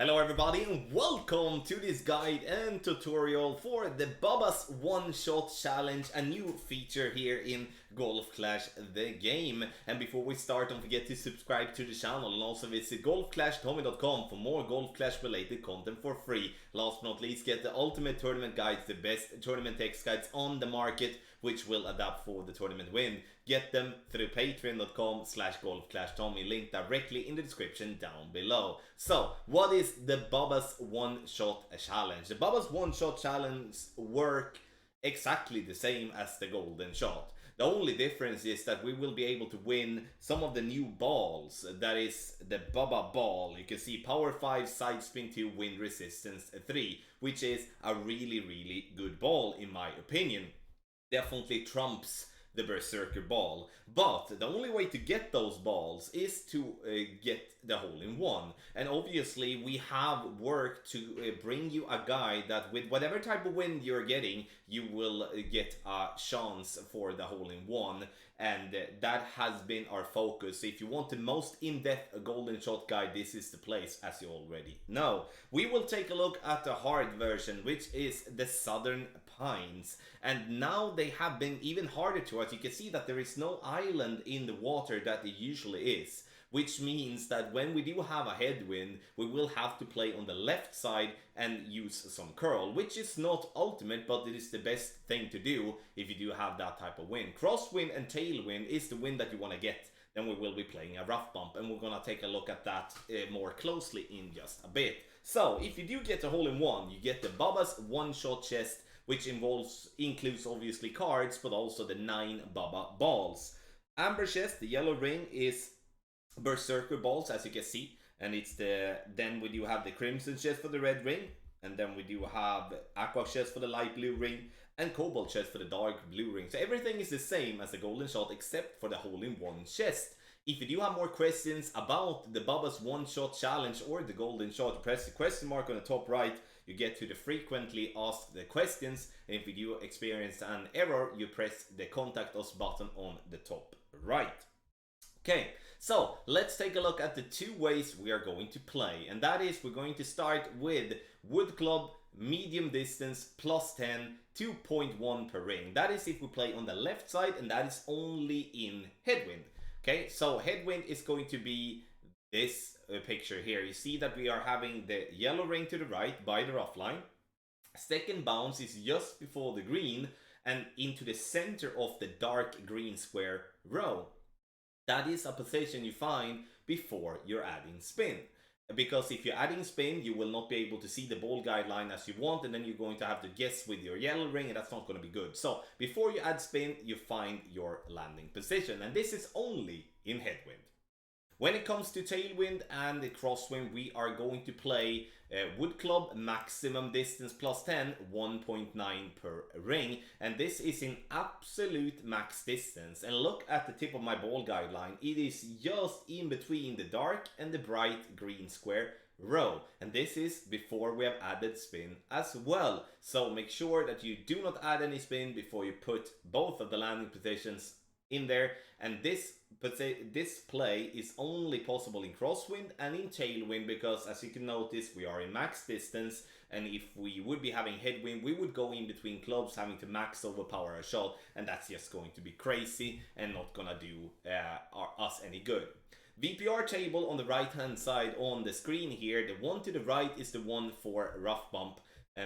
Hello everybody and welcome to this guide and tutorial for the Bubbas one-shot challenge, a new feature here in Golf Clash the game. And before we start, don't forget to subscribe to the channel and also visit golfclashtommy.com for more Golf Clash related content for free. Last but not least, get the ultimate tournament guides, the best tournament text guides on the market, which will adapt for the tournament win. Get them through patreon.com/golfclashtommy, link directly in the description down below. So, what is the Bubbas one-shot challenge? The Bubbas one-shot challenge work exactly the same as the golden shot. The only difference is that we will be able to win some of the new balls. That is the Bubba ball. You can see power 5, side spin 2, wind resistance 3, which is a really good ball in my opinion. Definitely trumps the Berserker ball, but the only way to get those balls is to get the hole-in-one. And obviously we have worked to bring you a guide that with whatever type of wind you're getting, you will get a chance for the hole-in-one, and that has been our focus. So if you want the most in-depth golden shot guide, this is the place, as you already know. We will take a look at the hard version, which is the Southern Pines, and now they have been even harder to us. You can see that there is no island in the water that there usually is, which means that when we do have a headwind, we will have to play on the left side and use some curl, which is not ultimate, but it is the best thing to do if you do have that type of wind. Crosswind and tailwind is the wind that you want to get. Then we will be playing a rough bump, and we're gonna take a look at that more closely in just a bit. So if you do get a hole-in-one, you get the Bubbas one-shot chest, which includes obviously cards, but also the 9 Bubba balls. Amber chest, the yellow ring, is Berserker balls, as you can see, and then we do have the Crimson chest for the red ring, and then we do have Aqua chest for the light blue ring, and Cobalt chest for the dark blue ring. So everything is the same as the golden shot except for the hole-in-one chest. If you do have more questions about the Bubbas one-shot challenge or the golden shot, press the question mark on the top right. You get to the frequently asked the questions, and if you do experience an error, you press the contact us button on the top right. Okay, so let's take a look at the two ways we are going to play, and that is we're going to start with wood club, medium distance, +10, 2.1 per ring. That is if we play on the left side, and that is only in headwind. Okay, so headwind is going to be this picture here. You see that we are having the yellow ring to the right by the rough line. Second bounce is just before the green and into the center of the dark green square row. That is a position you find before you're adding spin. Because if you're adding spin, you will not be able to see the ball guideline as you want, and then you're going to have to guess with your yellow ring, and that's not going to be good. So before you add spin, you find your landing position, and this is only in headwind. When it comes to tailwind and the crosswind, we are going to play wood club, maximum distance +10, 1.9 per ring, and this is in absolute max distance. And look at the tip of my ball guideline, it is just in between the dark and the bright green square row, and this is before we have added spin as well. So make sure that you do not add any spin before you put both of the landing positions in there, and this play is only possible in crosswind and in tailwind, because as you can notice we are in max distance, and if we would be having headwind we would go in between clubs having to max overpower a shot, and that's just going to be crazy and not gonna do us any good. VPR table on the right hand side on the screen here. The one to the right is the one for rough bump,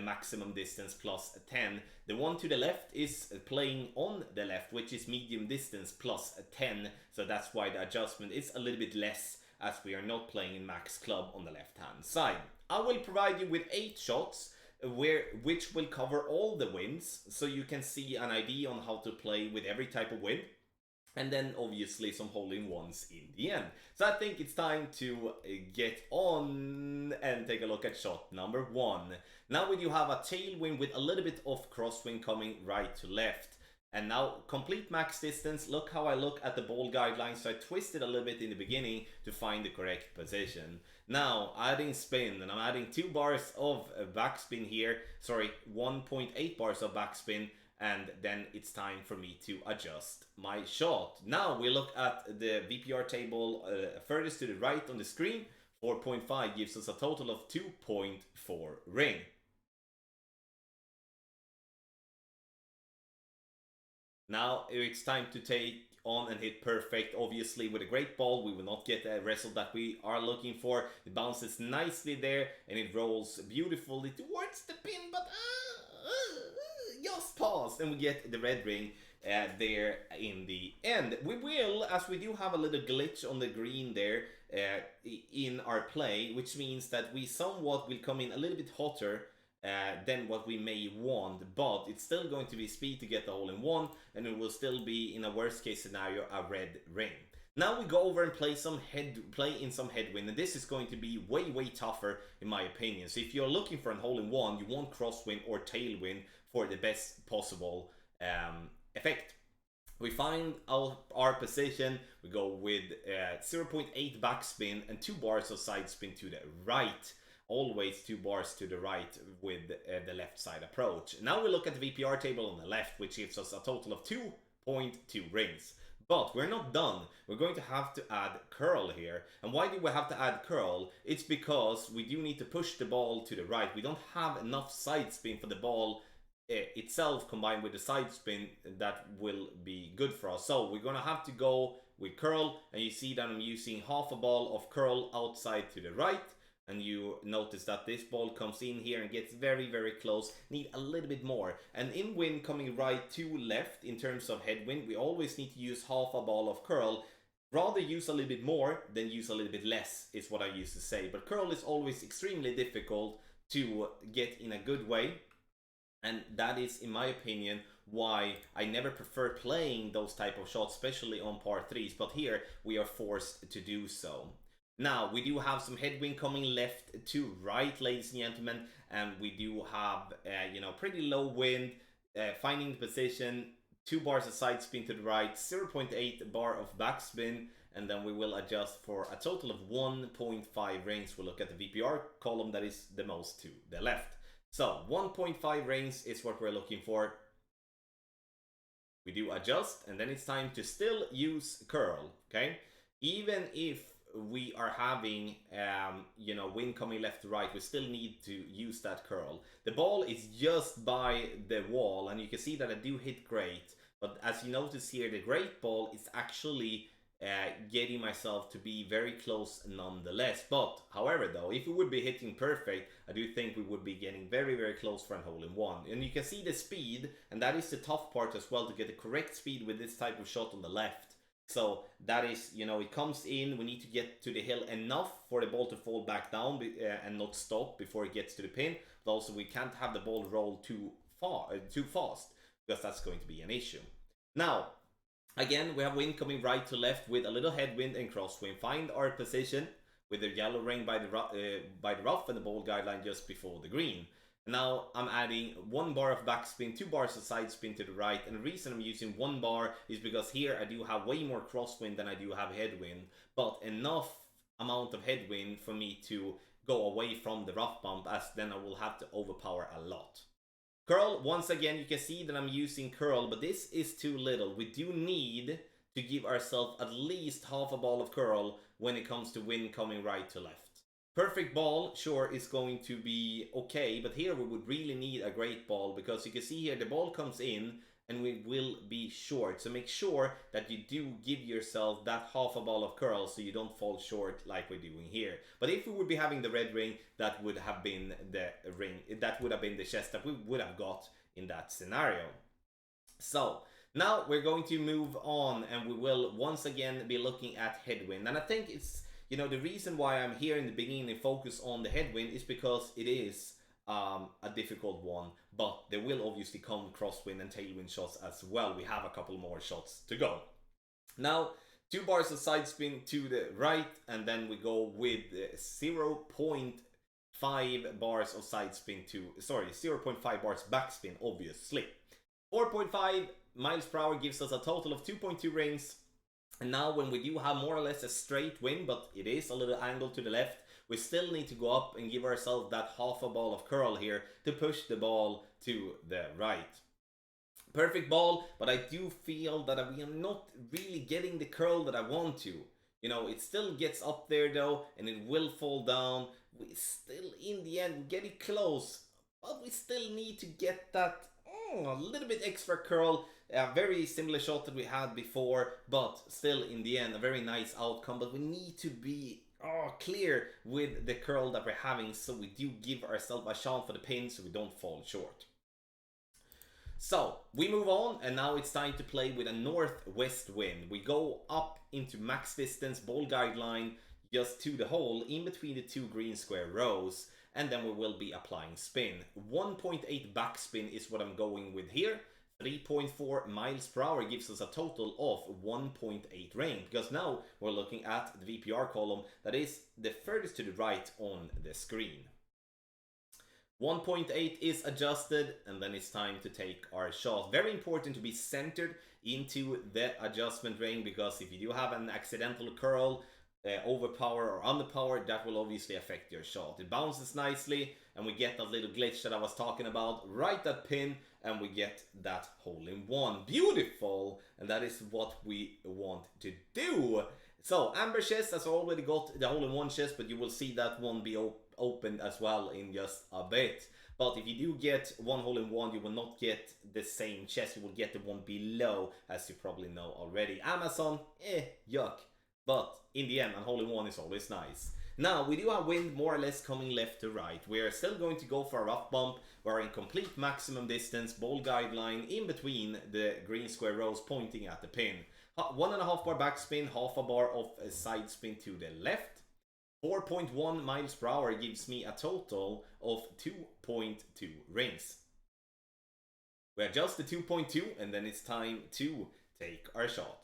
maximum distance +10. The one to the left is playing on the left, which is medium distance +10. So that's why the adjustment is a little bit less, as we are not playing in max club on the left hand side. I will provide you with 8 shots which will cover all the winds, so you can see an idea on how to play with every type of wind. And then obviously some hole-in-ones in the end. So I think it's time to get on and take a look at shot number 1. Now we do have a tailwind with a little bit of crosswind coming right to left. And now complete max distance. Look how I look at the ball guidelines. So I twisted a little bit in the beginning to find the correct position. Now adding spin, and I'm adding 2 bars of backspin here. Sorry, 1.8 bars of backspin. And then it's time for me to adjust my shot. Now we look at the VPR table furthest to the right on the screen 4.5 gives us a total of 2.4 ring. Now it's time to take on and hit perfect. Obviously, with a great ball, we will not get the result that we are looking for. It bounces nicely there and it rolls beautifully towards the pin, but just paused, and we get the red ring there in the end. We will, as we do have a little glitch on the green there in our play, which means that we somewhat will come in a little bit hotter than what we may want, but it's still going to be speed to get the hole in one, and it will still be, in a worst case scenario, a red ring. Now we go over and play in some headwind, and this is going to be way tougher in my opinion. So if you're looking for a hole in one, you want crosswind or tailwind for the best possible effect. We find our position, we go with 0.8 backspin and 2 bars of side spin to the right. Always 2 bars to the right with the left side approach. Now we look at the VPR table on the left, which gives us a total of 2.2 rings. But we're not done. We're going to have to add curl here. And why do we have to add curl? It's because we do need to push the ball to the right. We don't have enough side spin for the ball itself combined with the side spin that will be good for us. So we're gonna have to go with curl, and you see that I'm using half a ball of curl outside to the right, and you notice that this ball comes in here and gets very close. Need a little bit more. And in wind coming right to left in terms of headwind, we always need to use half a ball of curl. Rather use a little bit more than use a little bit less is what I used to say. But curl is always extremely difficult to get in a good way. And that is, in my opinion, why I never prefer playing those type of shots, especially on par 3s. But here we are forced to do so. Now, we do have some headwind coming left to right, ladies and gentlemen, and we do have, pretty low wind, finding the position, 2 bars of side spin to the right, 0.8 bar of backspin, and then we will adjust for a total of 1.5 rings. We'll look at the VPR column that is the most to the left. So, 1.5 rings is what we're looking for. We do adjust, and then it's time to still use curl, okay? Even if we are having wind coming left to right, we still need to use that curl. The ball is just by the wall, and you can see that I do hit great, but as you notice here, the great ball is actually getting myself to be very close nonetheless. But however, though, if we would be hitting perfect, I do think we would be getting very close for a hole in one. And you can see the speed, and that is the tough part as well, to get the correct speed with this type of shot on the left. So that is, it comes in, we need to get to the hill enough for the ball to fall back down and not stop before it gets to the pin. But also we can't have the ball roll too fast, because that's going to be an issue. Now, again, we have wind coming right to left with a little headwind and crosswind. Find our position with the yellow ring by the rough and the ball guideline just before the green. Now I'm adding 1 bar of backspin, 2 bars of side spin to the right, and the reason I'm using 1 bar is because here I do have way more crosswind than I do have headwind, but enough amount of headwind for me to go away from the rough bump, as then I will have to overpower a lot. Curl, once again, you can see that I'm using curl, but this is too little. We do need to give ourselves at least half a ball of curl when it comes to wind coming right to left. Perfect ball, sure, is going to be okay, but here we would really need a great ball, because you can see here the ball comes in and we will be short. So make sure that you do give yourself that half a ball of curl so you don't fall short like we're doing here. But if we would be having the red ring, that would have been the ring, that would have been the chest that we would have got in that scenario. So now we're going to move on, and we will once again be looking at headwind. And I think it's, the reason why I'm here in the beginning and focus on the headwind is because it is a difficult one, but there will obviously come crosswind and tailwind shots as well. We have a couple more shots to go. Now, 2 bars of side spin to the right, and then we go with 0.5 bars of side spin to, 0.5 bars backspin, obviously. 4.5 miles per hour gives us a total of 2.2 rings. And now when we do have more or less a straight wind, but it is a little angle to the left, we still need to go up and give ourselves that half a ball of curl here to push the ball to the right. Perfect ball, but I do feel that we are not really getting the curl that I want to. You know, it still gets up there though, and it will fall down. We still, in the end, get it close, but we still need to get that a little bit extra curl. A very similar shot that we had before, but still, in the end, a very nice outcome. But we need to be clear with the curl that we're having, so we do give ourselves a shot for the pin, so we don't fall short. So we move on, and now it's time to play with a northwest wind. We go up into max distance, ball guideline, just to the hole in between the two green square rows, and then we will be applying spin. 1.8 backspin is what I'm going with here. 3.4 miles per hour gives us a total of 1.8 ring, because now we're looking at the VPR column that is the furthest to the right on the screen. 1.8 is adjusted, and then it's time to take our shot. Very important to be centered into the adjustment ring, because if you do have an accidental curl, overpower or underpower, that will obviously affect your shot. It bounces nicely, and we get that little glitch that I was talking about, right at pin, and we get that hole in one. Beautiful, and that is what we want to do. So amber chest has already got the hole in one chest, but you will see that one be opened as well in just a bit. But if you do get one hole in one, you will not get the same chest. You will get the one below, as you probably know already. Amazon, yuck. But in the end, a hole in one is always nice. Now, we do have wind more or less coming left to right. We are still going to go for a rough bump. We're in complete maximum distance, ball guideline, in between the green square rows pointing at the pin. 1.5 bar backspin, half a bar of a side spin to the left. 4.1 miles per hour gives me a total of 2.2 rings. We adjust the 2.2, and then it's time to take our shot.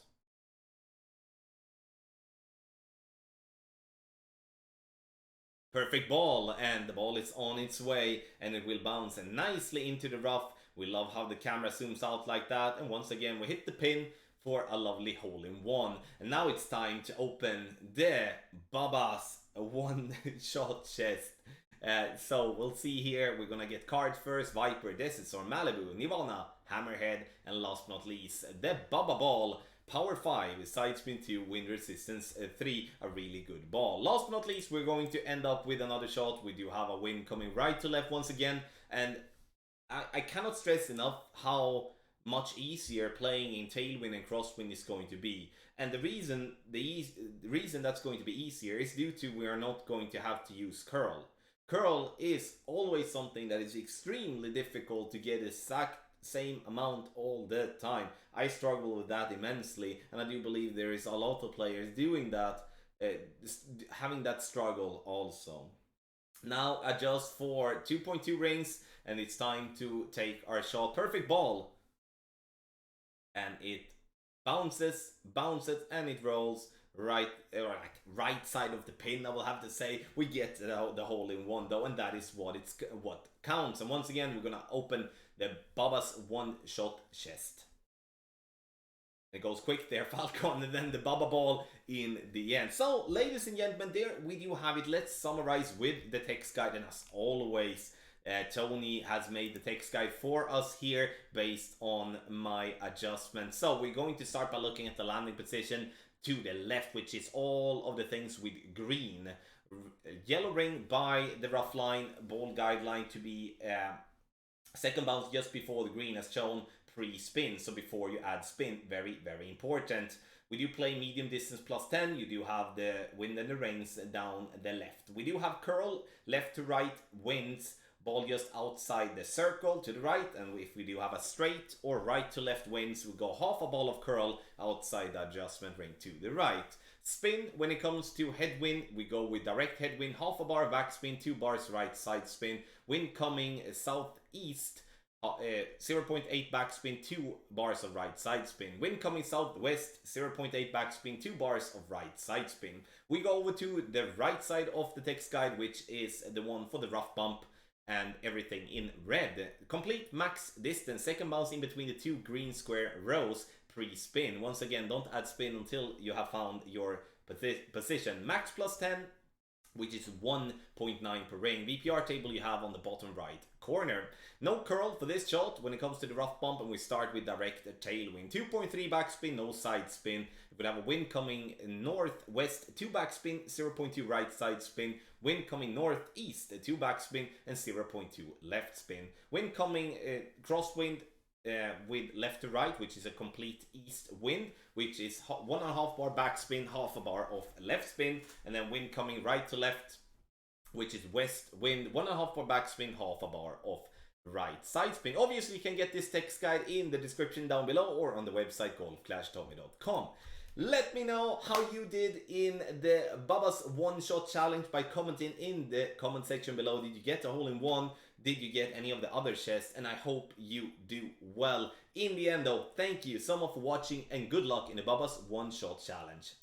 Perfect ball, and the ball is on its way, and it will bounce nicely into the rough. We love how the camera zooms out like that, and once again we hit the pin for a lovely hole in one. And now it's time to open the Bubbas one shot chest. So we'll see here, we're gonna get cards first: Viper, Desert or Malibu, Nirvana, Hammerhead, and last but not least, the Bubba ball. Power 5, side spin 2, wind resistance 3, a really good ball. Last but not least, we're going to end up with another shot. We do have a wind coming right to left once again, and I cannot stress enough how much easier playing in tailwind and crosswind is going to be. And the reason that's going to be easier is due to we are not going to have to use curl. Curl is always something that is extremely difficult to get exact same amount all the time. I struggle with that immensely, and I do believe there is a lot of players doing that, having that struggle also. Now adjust for 2.2 rings, and it's time to take our shot. Perfect ball, and it bounces, and it rolls right, or like right side of the pin, I will have to say. We get the hole in one though, and that is what counts. And once again, we're gonna open the Bubbas one shot chest. It goes quick there, Falcon, and then the Bubba ball in the end. So, ladies and gentlemen, there we do have it. Let's summarize with the text guide, and as always, Tony has made the text guide for us here based on my adjustments. So we're going to start by looking at the landing position to the left, which is all of the things with green. Yellow ring by the rough line, ball guideline to be second bounce just before the green as shown pre-spin. So before you add spin, very, very important. We do play medium distance plus 10. You do have the wind and the reins down the left. We do have curl, left to right, winds, ball just outside the circle to the right. And if we do have a straight or right to left winds, we go half a ball of curl outside the adjustment ring to the right. Spin, when it comes to headwind, we go with direct headwind, half a bar backspin, 2 bars right side spin. Wind coming southeast, 0.8 backspin, 2 bars of right side spin. Wind coming southwest, 0.8 backspin, 2 bars of right side spin. We go over to the right side of the text guide, which is the one for the rough bump and everything in red. Complete max distance, second bounce in between the 2 green square rows pre-spin. Once again, don't add spin until you have found your position. Max plus 10, which is 1.9 per ring. VPR table you have on the bottom right corner. No curl for this shot when it comes to the rough bump, and we start with direct tailwind. 2.3 backspin, no side spin. We have a wind coming northwest, 2 backspin, 0.2 right side spin. Wind coming northeast, 2 backspin, and 0.2 left spin. Wind coming crosswind with left to right, which is a complete east wind, which is 1.5 bar backspin, half a bar of left spin, and then wind coming right to left, which is west wind, 1.5 bar backspin, half a bar of right side spin. Obviously, you can get this text guide in the description down below or on the website golfclashtommy.com. Let me know how you did in the Bubbas one-shot challenge by commenting in the comment section below. Did you get a hole-in-one? Did you get any of the other chests? And I hope you do well. In the end though, thank you so much for watching and good luck in the Bubbas one-shot challenge.